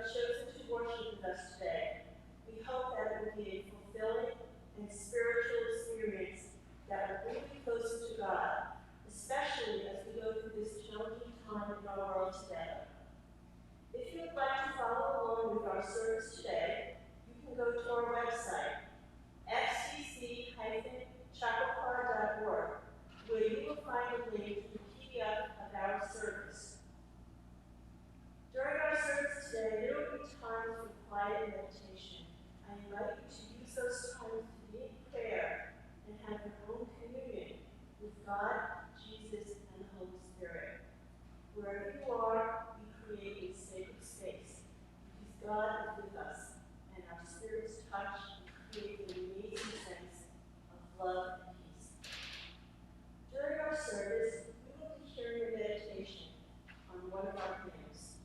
chosen to worship with us today. We hope that it will be a fulfilling and spiritual experience that will bring you closer to God, especially as we go through this challenging time in our world together. If you would like to follow along with our service today, you can go to our website, fcc-chappaqua.org, where you will find a link to the PDF of our service. During our service today, there will be times for quiet meditation. I invite you to use those times to be in prayer and have your own communion with God, Jesus, and the Holy Spirit. Wherever you are, we create a sacred space because God is with us, and our spirits touch and create an amazing sense of love and peace. During our service, we will be hearing a meditation on one of our hymns.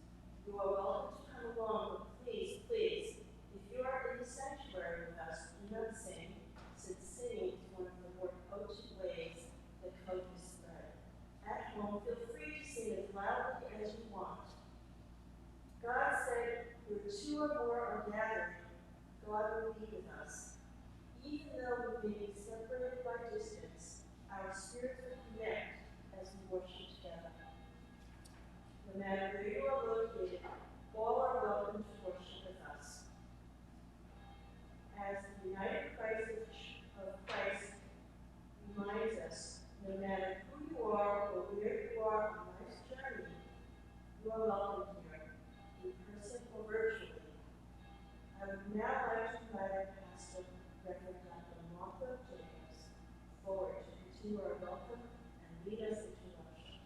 You are welcome to come along, but please, if you are in the sanctuary with us, do not sing, since singing is one of the more potent ways that hope is spread. At home, feel free to sing as loudly as you want. God said, where two or more are gathered, God will be with us. Even though we may be separated by distance, our spirits will connect as we worship together. No matter where you are located, all are welcome to worship with us. As the united Christ of Christ reminds us, no matter who you are or where you are on life's journey, you are welcome here, in person or virtually. I would now like to invite our pastor, Reverend Dr. Martha Jacobs, forward to continue our welcome and lead us into worship.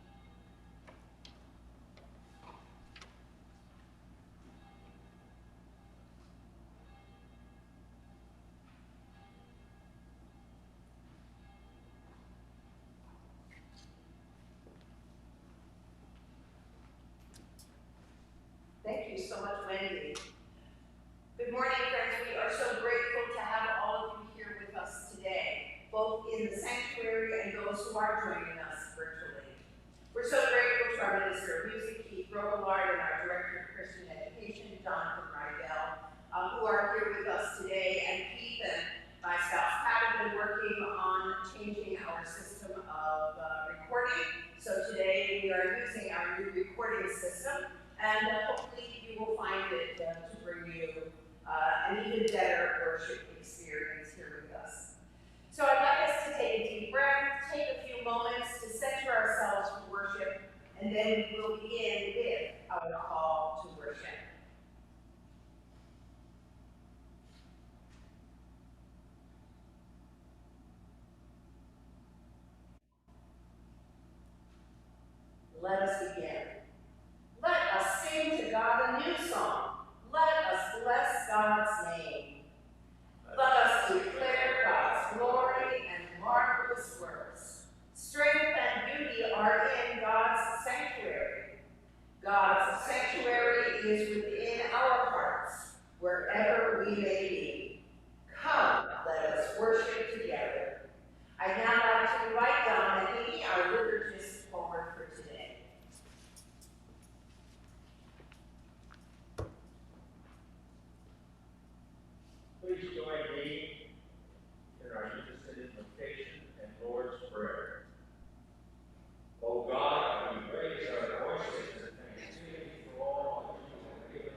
Thank you so much, Wendy. Good morning, friends. We are so grateful to have all of you here with us today, both in the sanctuary and those who are joining us virtually. We're so grateful to our Minister of Music, Keith Robillard, and our Director of Christian Education, Jonathan Rydell, who are here with us today. And Keith and myself have been working on changing our system of recording. So today we are using our new recording system. And hopefully you will find it to bring you an even better worship experience here with us. So I'd like us to take a deep breath, take a few moments to center ourselves for worship, and then we'll begin with our call to worship. Let us begin. Let us sing to God a new song. Let us bless God's name. Let us declare God's glory and marvelous works. Strength and beauty are in God's sanctuary. God's sanctuary is within our hearts, wherever we may be. Come, let us worship together. I'd now like to invite Don and Amy, our liturgists, forward for today. Please join me in our unison invocation and Lord's Prayer. O God, we raise our voices in thanksgiving for all that you have given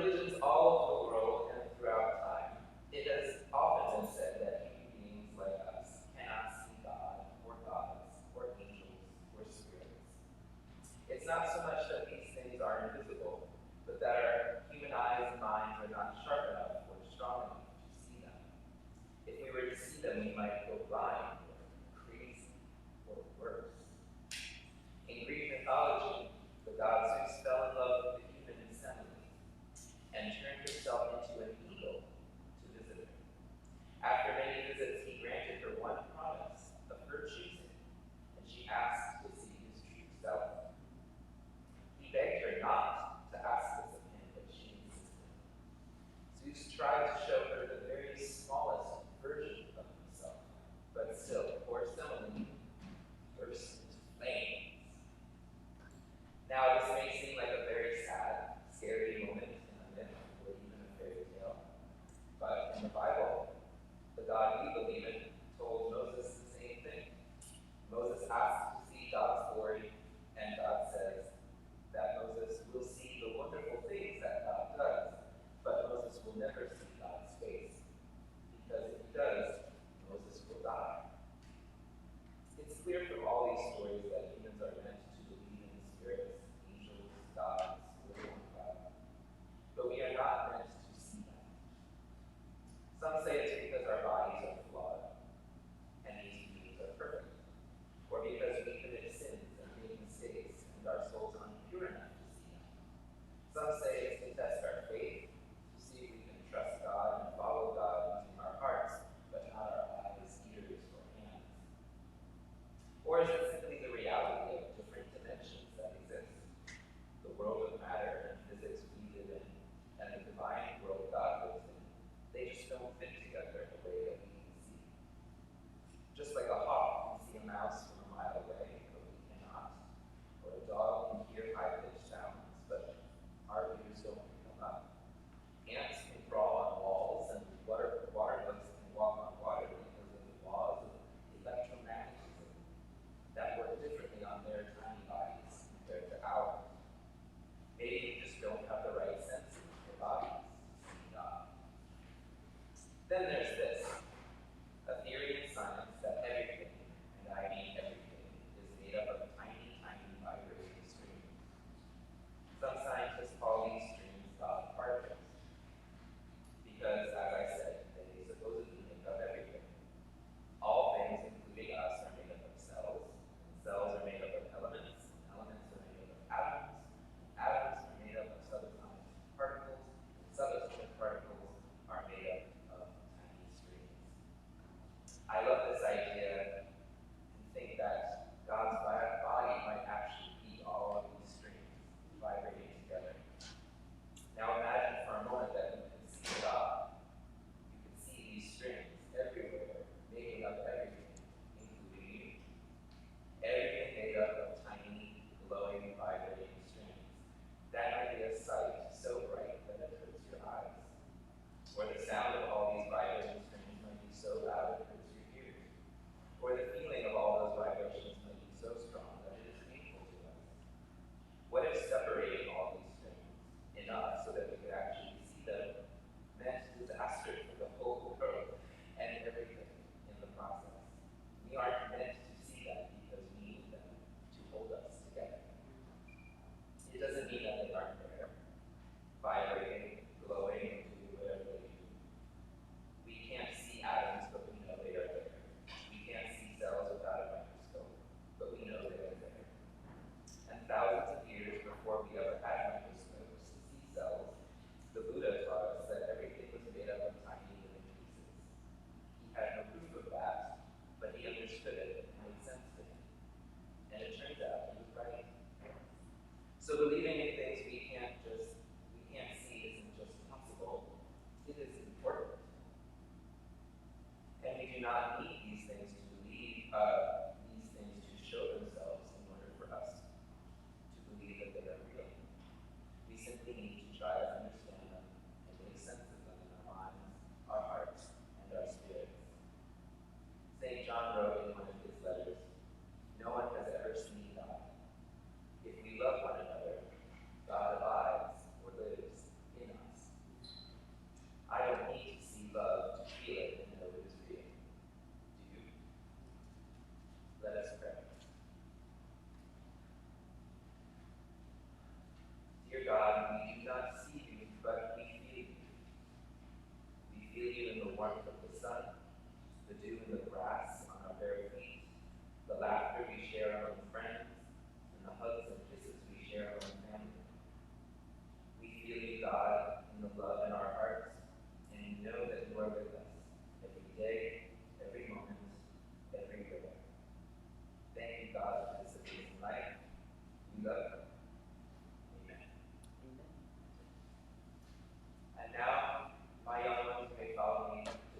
religions all over the world and throughout time, it has often been said that human beings like us cannot see God or gods or angels or spirits. It's not so much that these things are invisible, but that our human eyes and minds are not sharp enough or strong enough to see them. If we were to see them, we might go blind or crazy or worse. In Greek mythology, the god Zeus fell in love with the human Semele and turned himself warmth of the sun, the dew in the grass on our bare feet, the laughter we share among friends, and the hugs and kisses we share among family. We feel you, God, in the love in our hearts, and we know that you are with us every day, every moment, everywhere. Thank you, God, for this amazing life. We love you. Amen. And now, my young ones may follow me to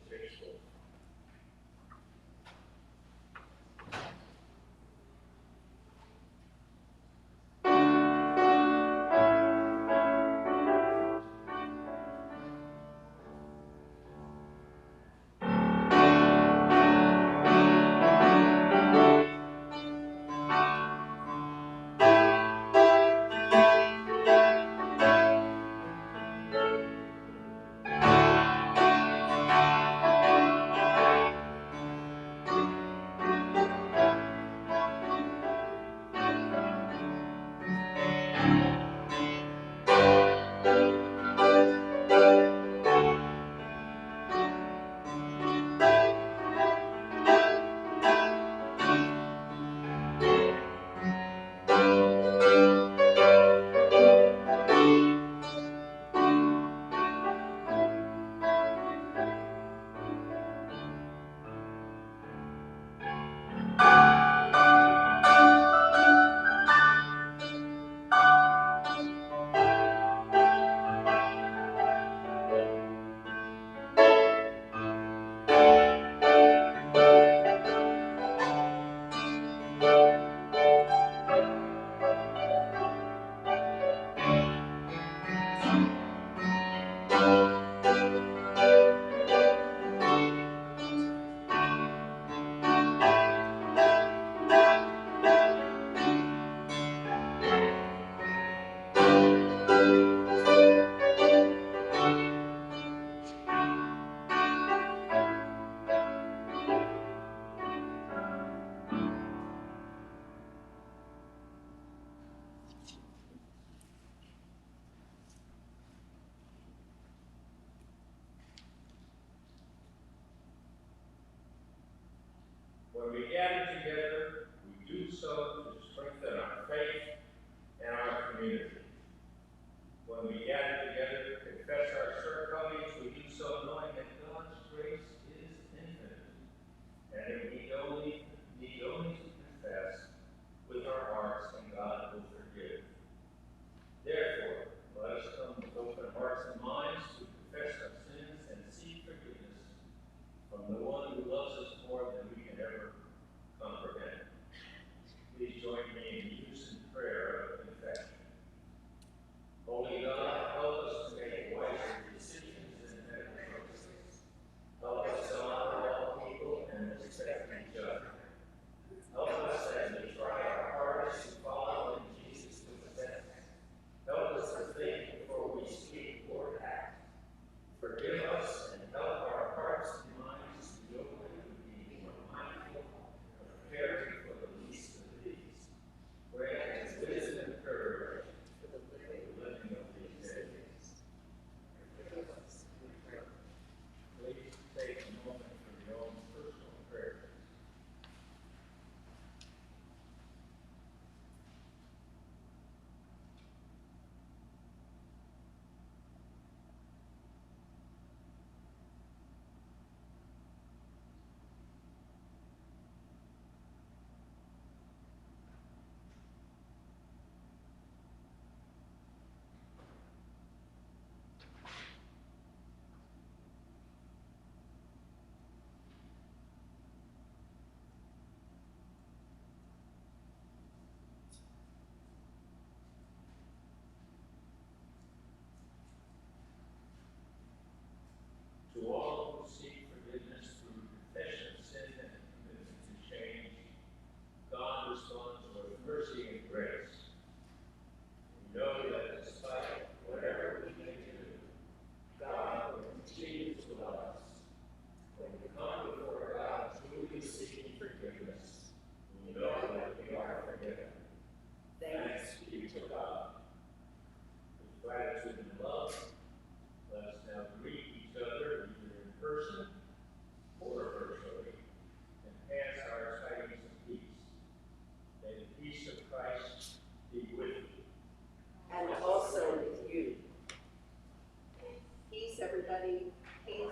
everybody, please.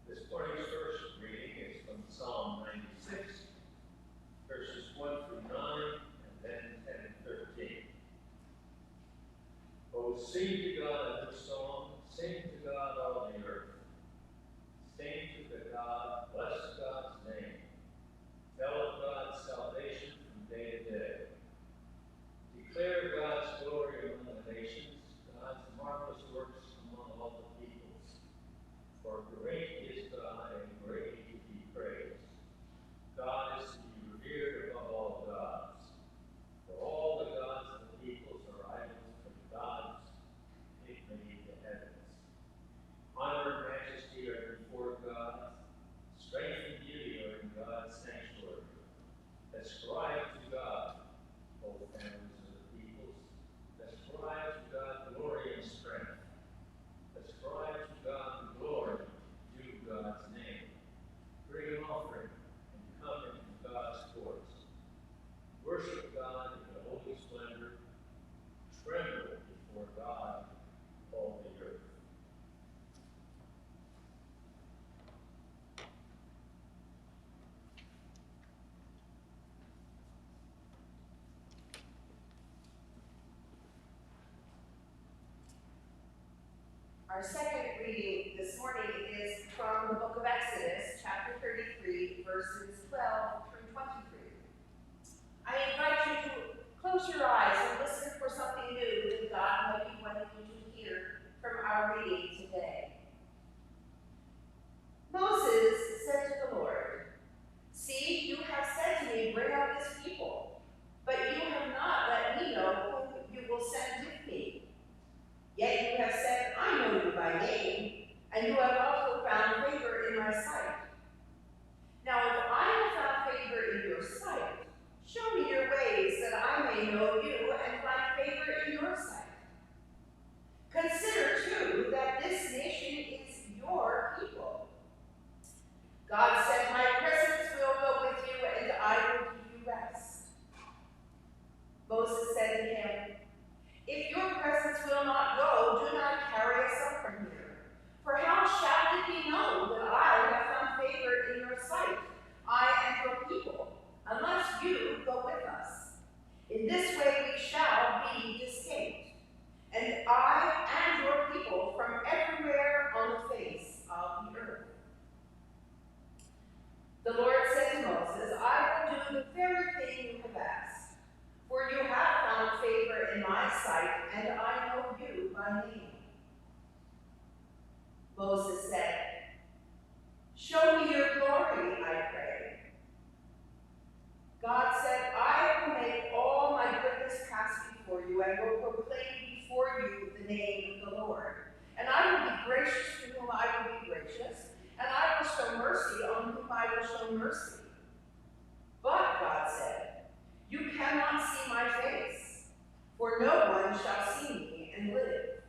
This morning's first reading is from Psalm 96, verses 1 through 9, and then 10 and 13. Oh, sing to God a new song, sing to God all the earth. Sing to the God, bless God's name. Tell of God's salvation from day to day. Declare God's glory among the nations, God's marvelous works among all the peoples. For great is God and greatly to be praised. God is to be revered above all gods. For all the gods of the peoples are idols, but gods made the heavens. Honor and majesty are before God. Strength and beauty are in God's sanctuary. Ascribe to God, O families of the peoples. Ascribe to God glory and strength. Ascribe to God the glory due God's name. Bring an offering and come into God's courts. Worship God in the holy splendor. Tremble before God, all the earth. Our second reading this morning is from the book of Exodus, chapter 33, verses 12 through 23. I invite you to close your eyes and listen for something new that God might be wanting you to hear from our reading today. Moses said to the Lord, "See, you have said to me, bring out this people, but you have not let me know whom you will send with me. Yet you have said, I know you by name, and you have also found favor in my sight. Now if I have found favor in your sight, show me your ways that I may know you and find favor in your sight. Consider too that this nation is your people." God said, "My presence will go with you, and I will give you rest." Moses said to him, "If your presence will not go, do not carry us up from here. For how shall it be known that I have found favor in your sight, I and your people, unless you go with us? In this way we shall be distinct, and I and your people from everywhere on the face of the earth." The Lord said to Moses, "I will do the very thing you have asked, for you have found favor in my sight, and I know you by name." Moses said, "Show me your glory, I pray." God said, "I will make all my goodness pass before you, and will proclaim before you the name of the Lord. And I will be gracious to whom I will be gracious, and I will show mercy on whom I will show mercy." But, God said, "You cannot see my face, for no one shall see me and live."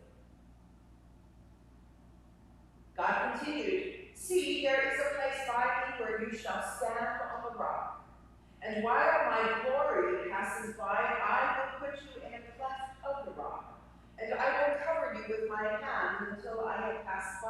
God continued, "See, there is a place by me where you shall stand on the rock. And while my glory passes by, I will put you in a cleft of the rock, and I will cover you with my hand until I have passed by.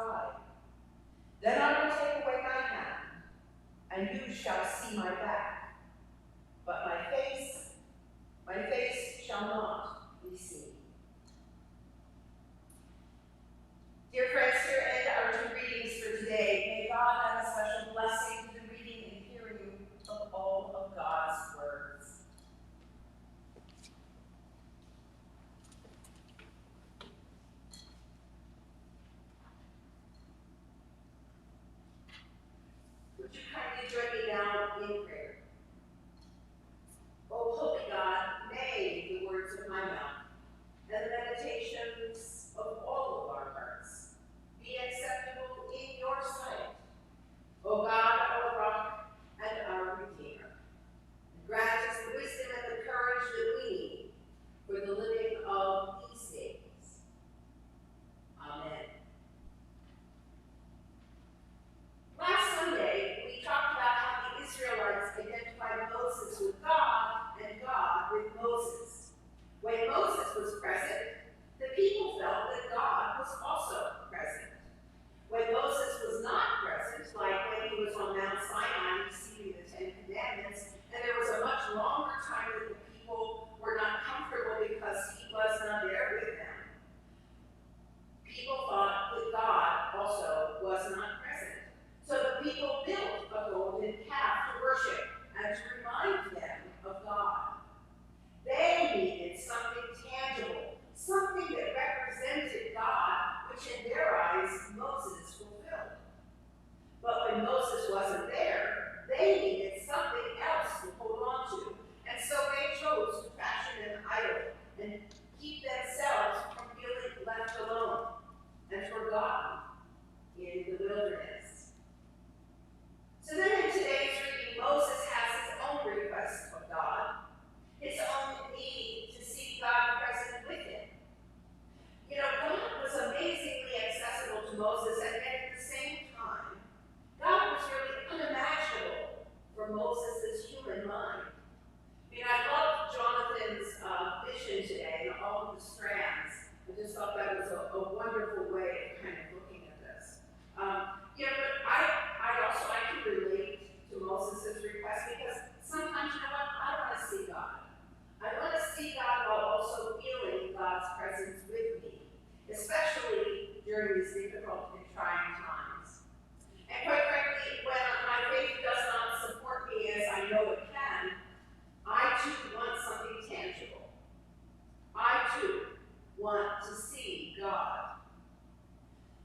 want to see God.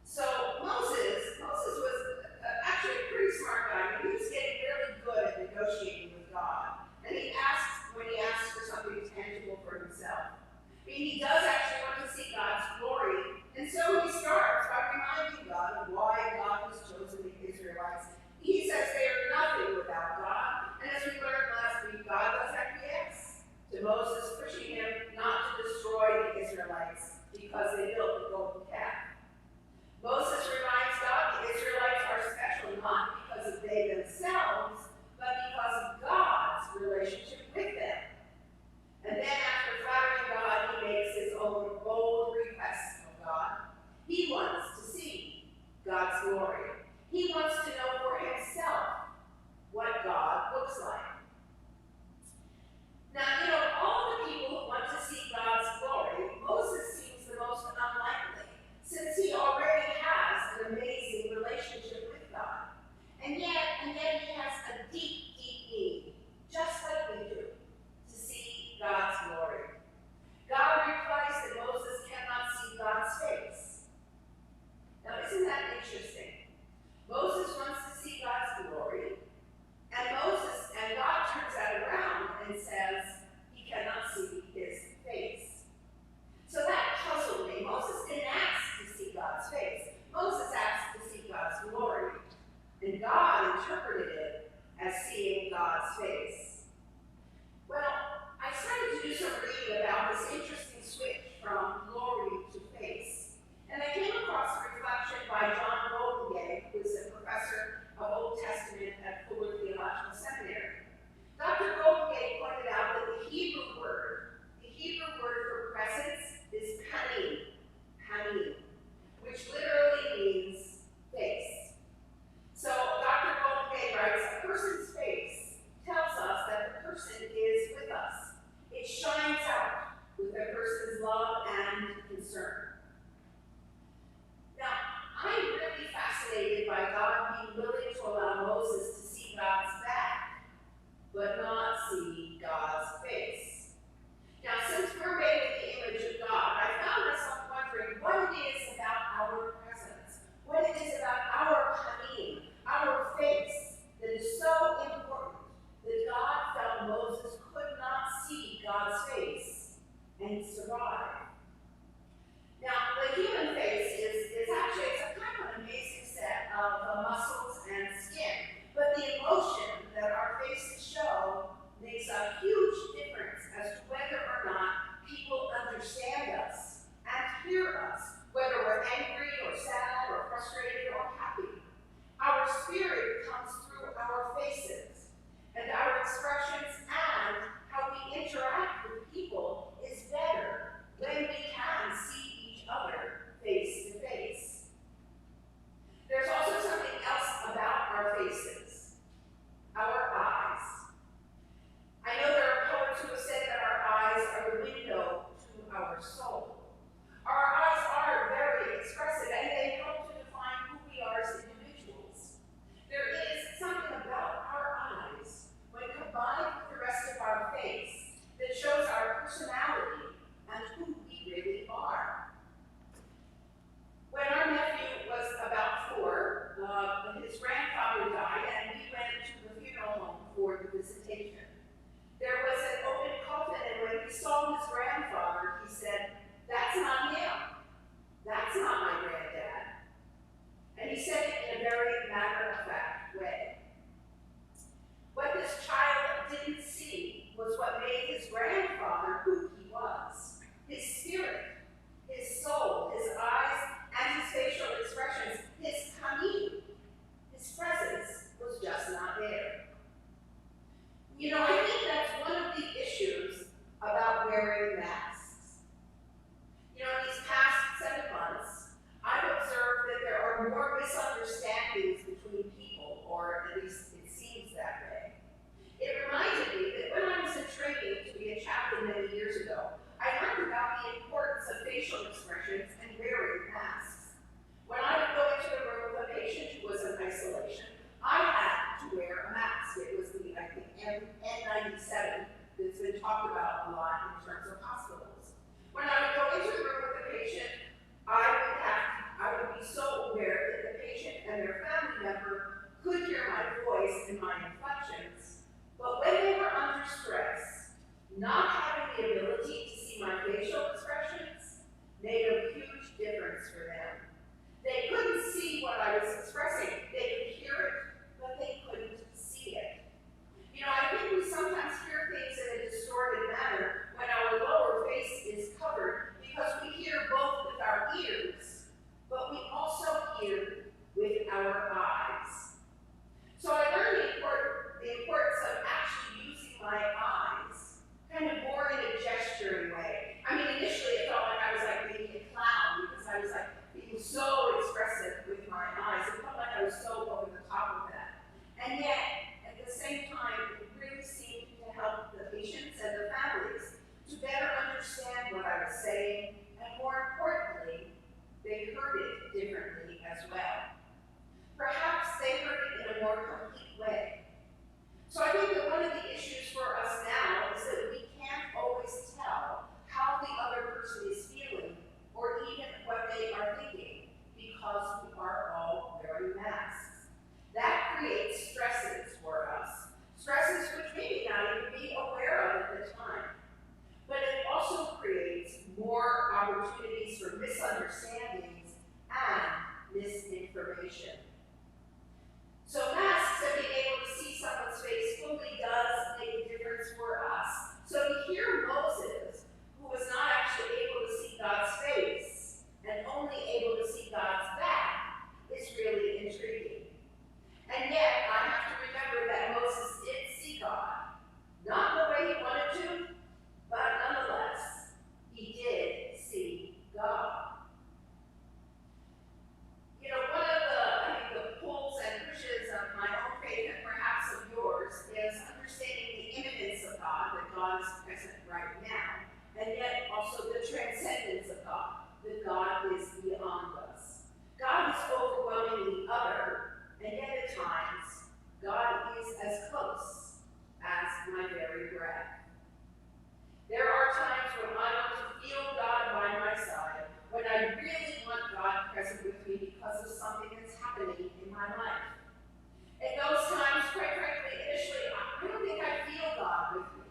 So Moses was actually a pretty smart guy. He was getting really good at negotiating with God. And when he asked for something tangible for himself. I mean, he does actually want to see God's glory. And so he starts by reminding God of why God has chosen the Israelites. He says they are nothing without God. And as we learned last week, God does acquiesce to Moses, pushing him not to destroy the Israelites because they built the golden calf. Moses reminds God the Israelites are special not because of they themselves, but because of God's relationship with them. And then after flattering God, he makes his own bold request of God. He wants to see God's glory. He wants to know for himself what God looks like. Now, all the people who want to see God's glory, Moses seems the most unlikely, since he already has an amazing relationship with God. And yet he has a deep, deep need, just like we do, to see God's glory. God replies that Moses cannot see God's face. Now, isn't that interesting? Moses wants to see God's glory, and God turns that around and says he cannot see his face. So that puzzled me. Moses didn't ask to see God's face. Moses asked to see God's glory. And God interpreted it as seeing God's face. Well, I started to do some reading about this interesting switch from glory to face. And I came across a reflection by John Goldengay, who is a professor of Old Testament at Fuller Theological Seminary. Dr. Goldengay pointed out that the Hebrew word for presence is panim, which literally means face. So Dr. Goldengay writes, a person's face tells us that the person is with us. It shines out with a person's love and concern. Now, I'm really fascinated by God being willing to allow Moses to see God's back, but not see God's face. Now, since we're made in the image of God, I found myself wondering what it is about our presence, what it is about our panim, our face, that is so important that God felt Moses could not see God's face and survive. Now, the human face is actually it's a kind of an amazing set of muscles and skin, but the emotion that our faces show makes a huge difference as to whether or not people understand us and hear us, whether we're angry or sad or frustrated or happy. Our spirit comes through our faces, and our expressions and how we interact with people is better when we can see each other face to face. There's also something else about our faces, our eyes. I know there are poets who have said that our eyes are the window to our soul. Our eyes are very expressive, and they help to define who we are as individuals. There is something about our eyes, when combined with the rest of our face, that shows our personality and who we really are. When our nephew was about 4, his grandfather died, and we went to the funeral home for the visitation. There was an open coffin, and when he saw his grandfather, he said, "That's not him. That's not my granddad." And he said it in a very matter-of-fact way. What this child didn't see was what made his grandfather who he was. His spirit, his soul, his eyes, and his facial expressions, his panim, his presence was just not there. I think that's one of the issues about wearing masks. In these past 7 months, I've observed that there are more misunderstandings between people, or at least it seems that way. It reminded me that when I was in training to be a chaplain many years ago, I learned about the importance of facial expressions and wearing masks. When I would go into the room with a patient who was in isolation, I had to wear a mask. It was the, I think, N97 that's been talked about a lot in terms of hospitals. When I would go into the room with a patient in my inflections, but when they were under stress, not having the ability to see my facial expressions made a huge difference for them. They couldn't see what I was expressing. They could hear it, but they couldn't see it. You know, I think we sometimes hear things in a distorted manner when our lower face is covered because we hear both with our ears, but we also hear with our eyes. So I learned the importance of actually using my eyes, kind of more in a gesturing way. I mean, initially it felt like I was like maybe a clown because I was like being so expressive with my eyes. It felt like I was so over the top of that. And yet, at the same time, it really seemed to help the patients and the families to better understand what I was saying, and more importantly, they heard it differently as well. Perhaps they heard it in a more complete way. So I think that one of the issues for us now is that we can't always tell how the other person is feeling or even what they are thinking because we are all wearing masks. That creates stresses for us, stresses which we may not even be aware of at the time. But it also creates more opportunities for misunderstandings and misinformation. So masks and being able to see someone's face fully does make a difference for us. So to hear Moses, who was not actually able to see God's face and only able to see God's back, is really intriguing. And yet, I have to remember that Moses did see God. Not the way he wanted to, but nonetheless, he did see God. You know, one of the pulls and pushes of my own faith and perhaps of yours is understanding the immanence of God, that God is present right now, and yet also the transcendence of God, that God is beyond us. God is overwhelmingly other, and yet at times, God is as close as my very breath. There are times when I want to feel God by my side, when I really want God present with me because of something that's happening in my life. In those times, quite frankly, initially, I don't think I feel God with me.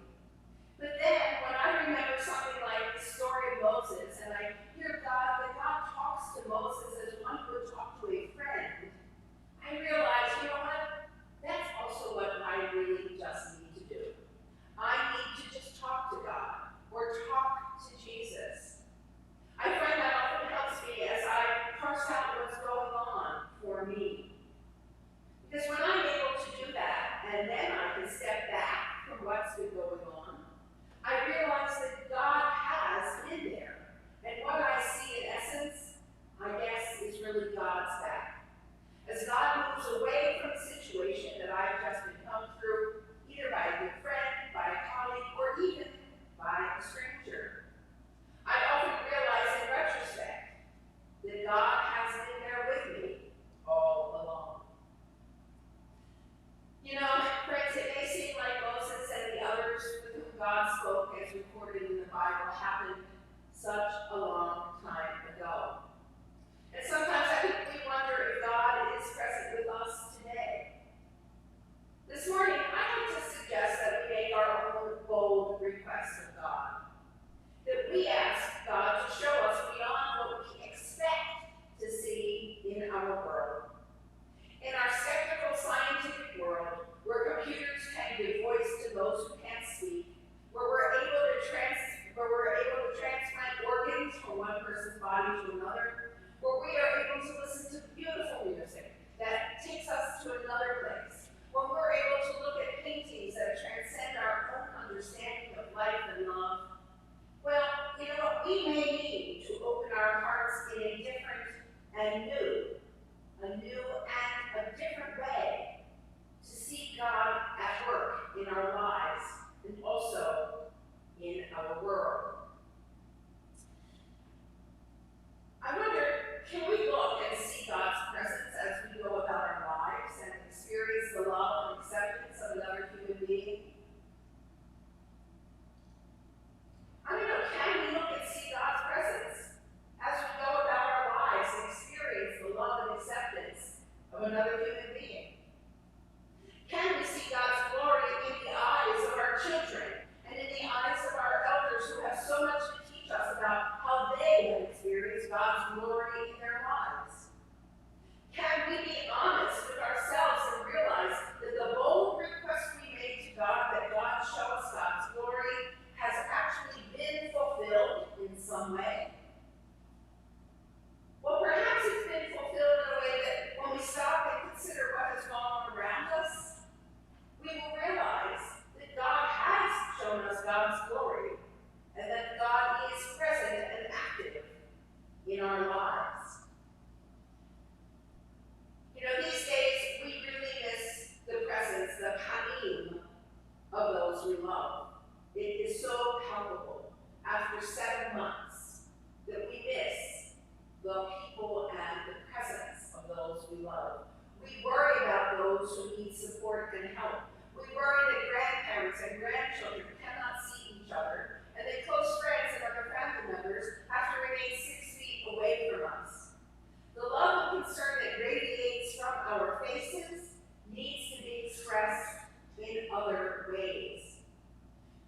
But then, when I remember something like the story of Moses, and I hear that God talks to Moses as one would talk to a friend, I realize, you know what? That's also what I really just need to do. I need to just talk to God or talk to Jesus. I find that often helps me as I parse out what's going on for me. Because when I'm able to do that, and then I can step back from what's been going on, I realize that God has been there. And what I see in essence, I guess, is really God's back. As God moves away from a situation that I've just been come through, either by a good friend, by a colleague, or even by a stranger, I often realize in retrospect that God has been there with me all along. You know, friends, it may seem like Moses and the others with whom God spoke as recorded in the Bible happened such a long time ago. And sometimes I think we wonder if God is present with us today. This morning, I'd like to suggest that we make our own bold request of God. That we ask God to show us beyond what we expect to see in our world. In our skeptical scientific world, where computers can give voice to those who can't speak, where we're able to transplant organs from one person's body to another, where we are able to listen to beautiful music that takes us to another place, when we're able to look at paintings that transcend our own understanding of life and love. Well, you know what? We may need to open our hearts in a different and a new and a different way to see God at work in our lives and also in our world. I wonder, can we look and see God's presence as we go about our lives and experience the love and acceptance of another human being? I don't know, can we look and see God's presence as we go about our lives and experience God's glory, and that God is present and active in our lives. You know, these days we really miss the presence, the panim of those we love. It is so palpable after 7 months that we miss the people and the presence of those we love. We worry about those who need support and help. We worry that grandparents and grandchildren cannot see each other, and that close friends and other family members have to remain 6 feet away from us. The love and concern that radiates from our faces needs to be expressed in other ways.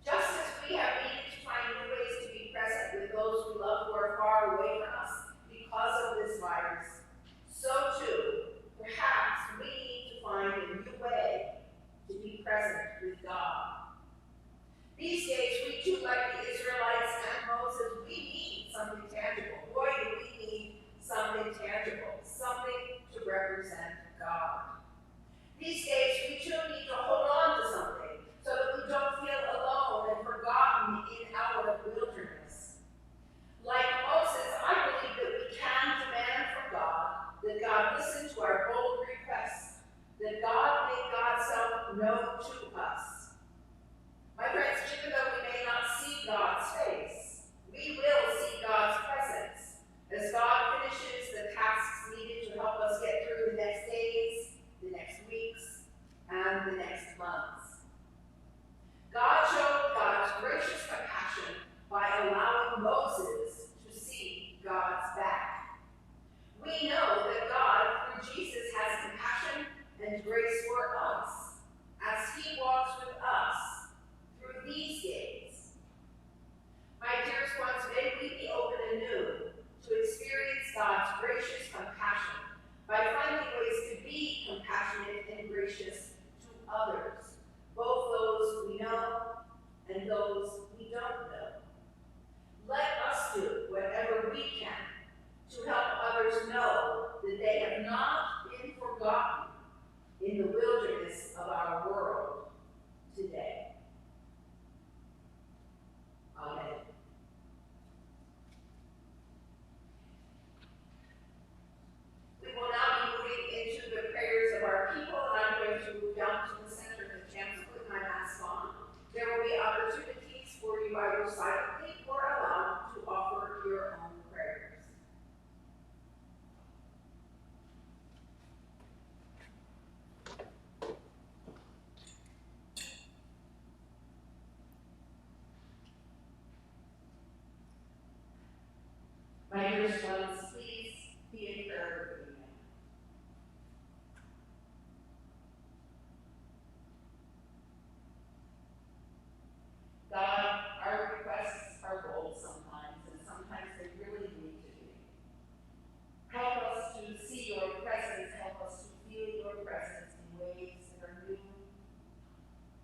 Just as we have needed to find new ways to be present with those we love who are far away from us because of this virus, so too, perhaps we need to find a new way to be present with God. These days, we too, like the Israelites and Moses, we need something tangible. Boy, do we need something tangible, something to represent God. These days, we too need to hold on to something so that we don't feel alone and forgotten in our wilderness. Like Moses, I believe that we can demand from God that God listen to our bold requests, that God make God's self known to us. My friends, even though we may not see God's face, we will see God's presence as God finishes the tasks needed to help us get through the next days, the next weeks, and the next months. God showed God's gracious compassion by allowing Moses to see God's back. We know that God, through Jesus, has compassion and grace for us as he walks with us through these days. My dearest ones, may we be open anew to experience God's gracious compassion by finding ways to be compassionate and gracious to others, both those we know and those we don't know. Let us do whatever we can to help others know that they have not been forgotten in the wilderness of our world today. Amen. We will now be moving into the prayers of our people, and I'm going to move down to the center of the chancel with my mask on. There will be opportunities for you either silently or aloud to offer your own prayers. My dearest ones, please be in prayer with me. God, our requests are bold sometimes, and sometimes they really need to be. Help us to see your presence, help us to feel your presence in ways that are new,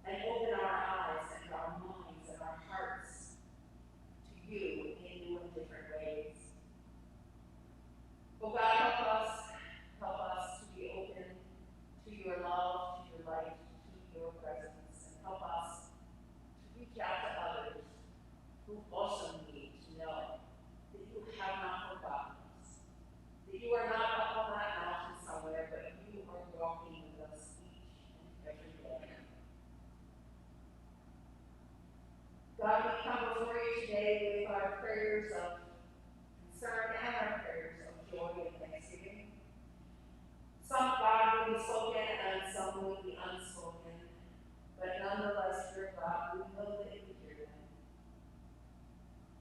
and open our eyes and our minds and our hearts to you in new and different ways. Oh God, help us to be open to your love, to your light, to your presence, and help us to reach out to others who also need to know that you have not forgotten us, that you are not up on that mountain somewhere, but you are walking with us each and every day. God, we come before you today with our prayers of concern and our prayers of joy and thanksgiving. Some, God, will be spoken and some will be unspoken, but nonetheless, dear God, we know that you hear them.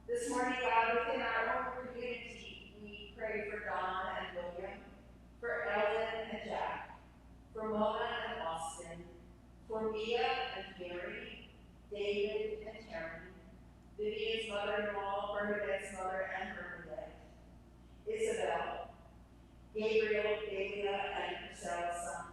This morning, God, within our own community, we pray for Don and William, for Ellen and Jack, for Mona and Austin, for Mia and Mary, David and Taryn, Vivian's mother-in-law, Bernadette's mother and Bernadette, Isabel, Gabriel, Delia, and Priscilla's son.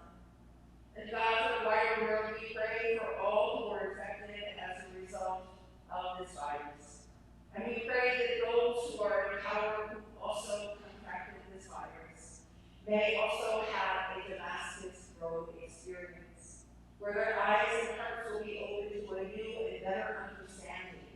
And God, for the wider world, we pray for all who are affected as a result of this virus. And we pray that those who are in power who also contracted this virus may also have a Damascus Road experience, where their eyes and hearts will be open to a new and better understanding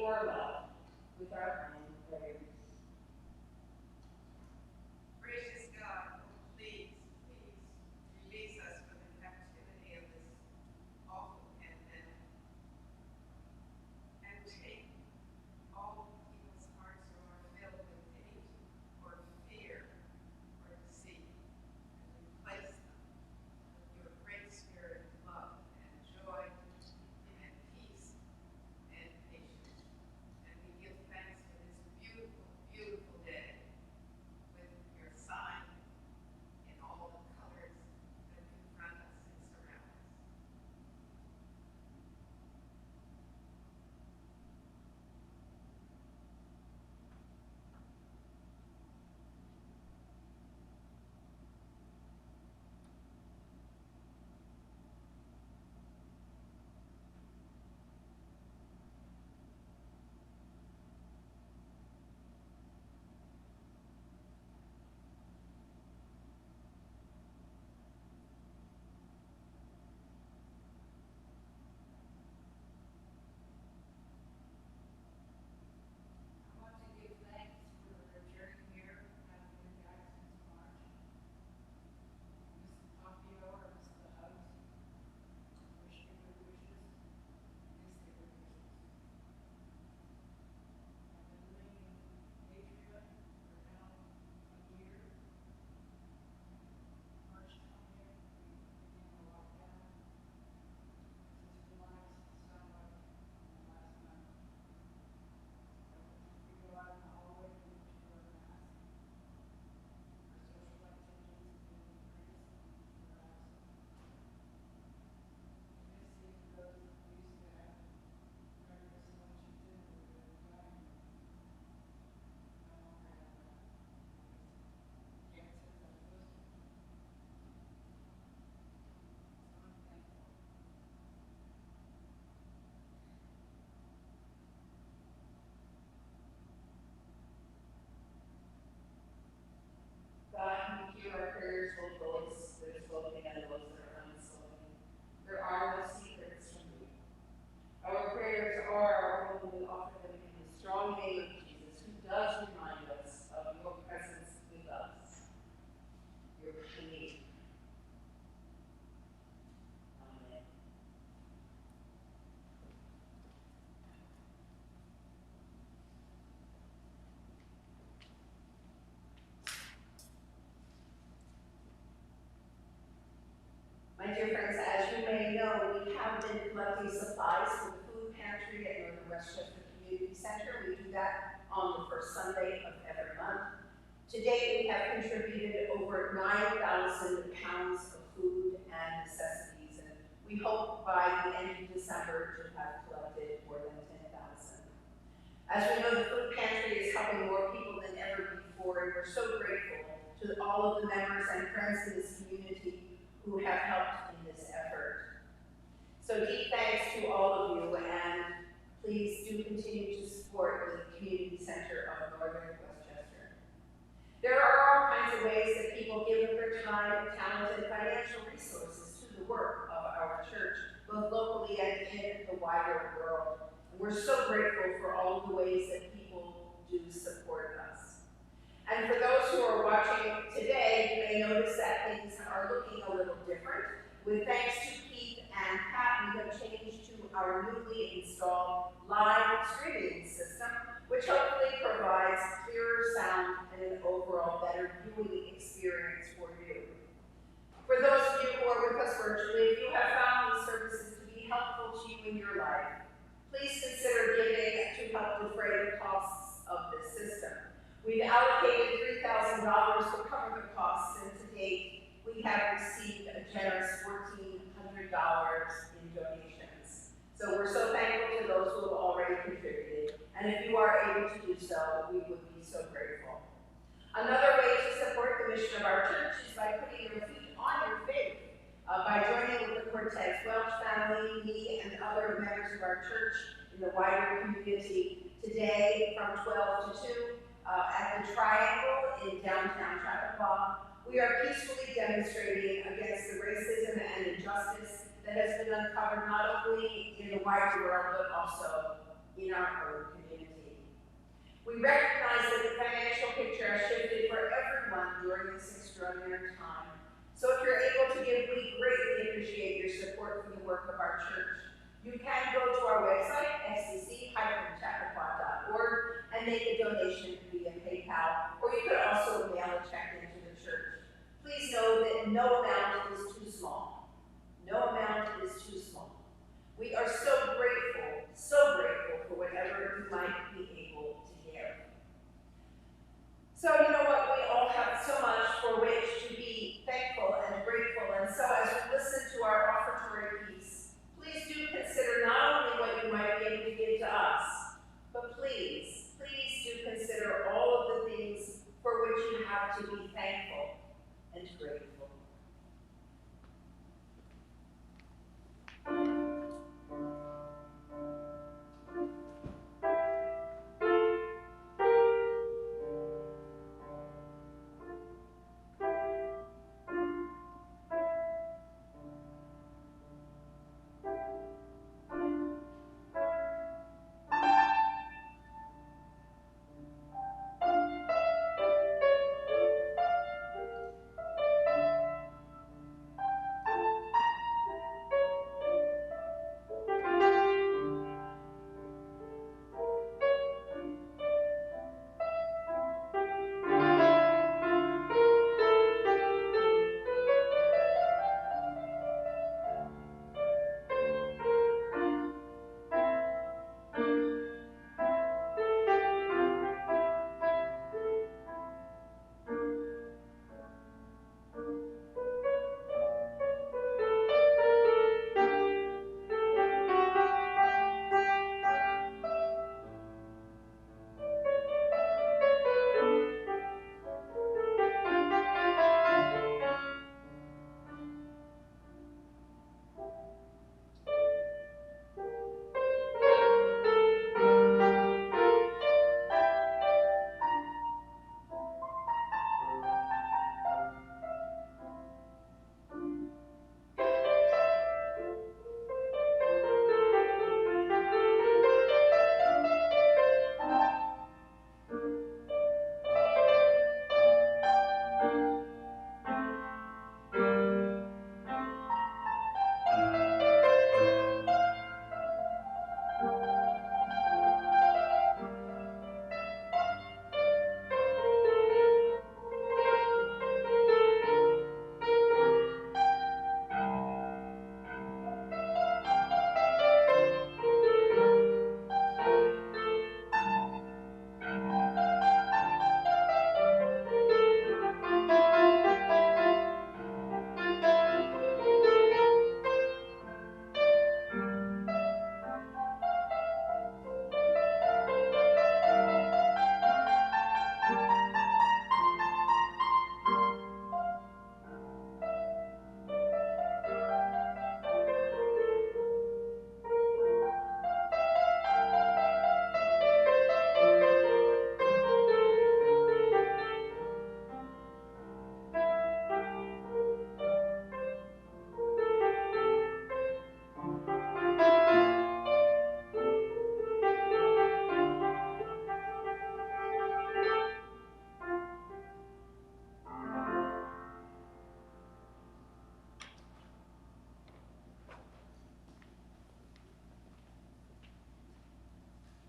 or love with our own prayers. Gracious God, oh, please release us from the captivity of this awful pandemic and take all people's hearts who are filled with hate or fear or deceit and replace them with your great spirit of love and joy and peace and patience. And we give thanks for this beautiful, beautiful day with your sign in all the colors that confront us and surround us. I want to give thanks for the journey here, having been back since March. Miss the Pompeo, or miss the hugs, wish you good wishes, miss the good wishes. I've been living in Patriot for now a year. March 20th, we began a lockdown. It's relaxed somewhat in the last month. We go out in the hallway, we need to wear a mask. Our social activities have been increased and relaxed. We miss seeing those that we used to have. Remember so much of dinner with every time. No longer have that. Can't sit that close to me. So I'm thankful. God, you hear our prayers, both those that are spoken and those that are unspoken. There are no secrets from you. Our prayers are our own. We offer them in the strong name of Jesus, who does remind us of your presence with us. Your coming. Amen. My dear friends, as you may know, we have been collecting supplies for the food pantry at Northern Westchester Community Center. We do that on the first Sunday of every month. To date, we have contributed over 9,000 pounds of food and necessities, and we hope by the end of December to have collected more than 10,000. As we know, the food pantry is helping more people than ever before, and we're so grateful to all of the members and friends in this community who have helped in this effort. So deep thanks to all of you, and please do continue to support the Community Center of Northern Westchester. There are all kinds of ways that people give of their time, talent, and financial resources to the work of our church, both locally and in the wider world. And we're so grateful for all of the ways that people do support us. And for those who are watching today, you may notice that things are looking a little different. With thanks to Keith and Pat, we have changed to our newly installed live streaming system, which hopefully provides clearer sound and an overall better viewing experience for you. For those of you who are with us virtually, if you have found these services to be helpful to you in your life, please consider giving to help defray the costs of this system. We've allocated $3,000 to cover the costs, and to date, we have received a generous $1,400 in donations. So we're so thankful to those who have already contributed, and if you are able to do so, we would be so grateful. Another way to support the mission of our church is by putting your feet on your faith, by joining with the Cortez Welch family, me, and other members of our church in the wider community today from 12 to 2 at the Triangle in downtown Chappaqua. We are peacefully demonstrating against the racism and injustice that has been uncovered not only in the wider world but also in our own community. We recognize that the financial picture has shifted for everyone during this extraordinary time. So if you're able to give, we greatly appreciate your support for the work of our church. You can go to our website, fcc-chappaqua.org, and make a donation via PayPal, or you could also mail a check into the church. Please know that no amount is too small. No amount is too small. We are so grateful for whatever you might be able to give. So you know what, we all have so much for which to be thankful and grateful, and so as we listen to our offertory piece, please do consider not only what you might be able to give to us, but please do consider all of the things for which you have to be thankful and grateful.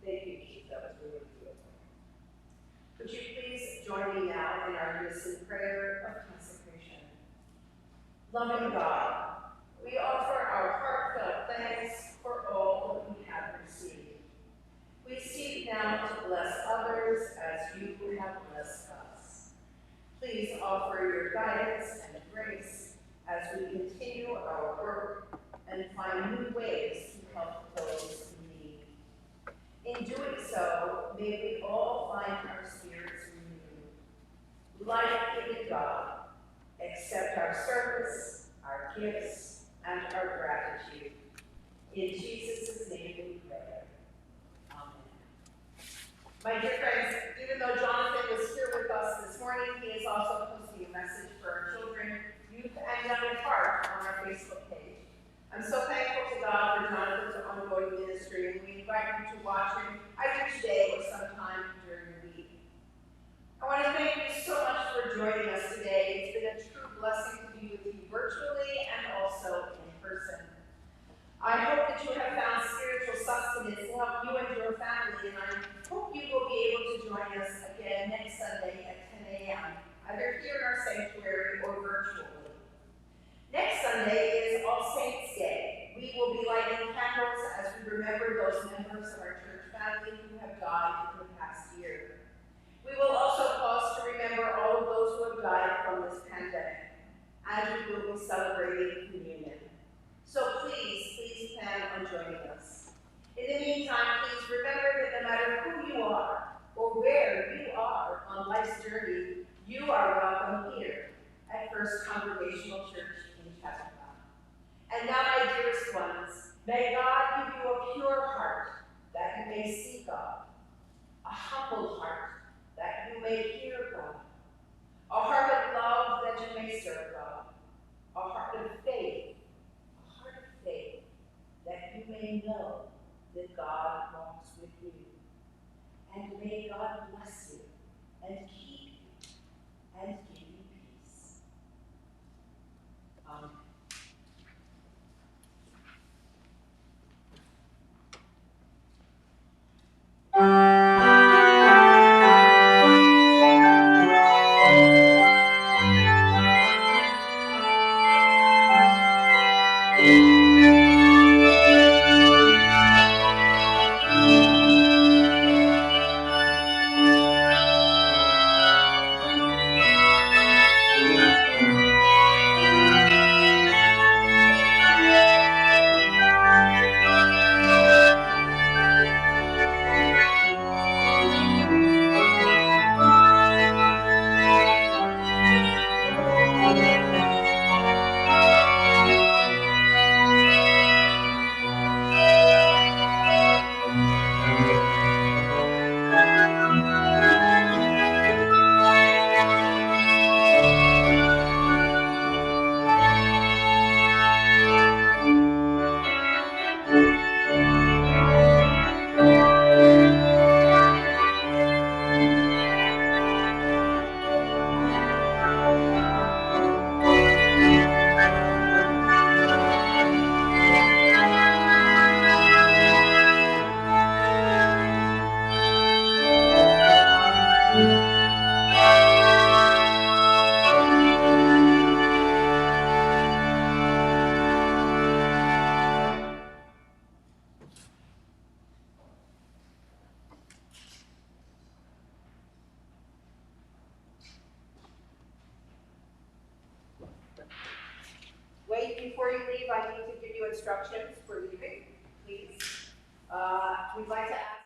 Thank you, Keith. That was really beautiful. Could you please join me now in our unison prayer of consecration? Loving God, we offer our heartfelt thanks for all that we have received. We seek now to bless others as you have blessed us. Please offer your guidance and grace as we continue our work and find new ways to help those in need. In doing so, may we all find our spirits renewed. Life-giving God, accept our service, our gifts, and our gratitude. In Jesus' name we pray. Amen. My dear friends, even though Jonathan was here with us this morning, he is also posting a message for our children, youth, and young at heart on our Facebook page. I'm so thankful to God for Jonathan's ongoing ministry, and we invite you to watch him either here in our sanctuary or virtually. Next Sunday is All Saints' Day. We will be lighting candles as we remember those members of our church family who have died in the past year. We will also pause to remember all of those who have died from this pandemic, and we will be celebrating communion. So please plan on joining us. In the meantime, please remember that no matter who you are or where you are on life's journey, you are welcome here at First Congregational Church in Chappaqua. And now, my dearest ones, may God give you a pure heart that you may see God, a humble heart that you may hear God, a heart of love that you may serve God, a heart of faith, that you may know that God walks with you. And may God bless you and keep you and give you peace. Amen. Wait, before you leave, I need to give you instructions for leaving, please. We'd like to ask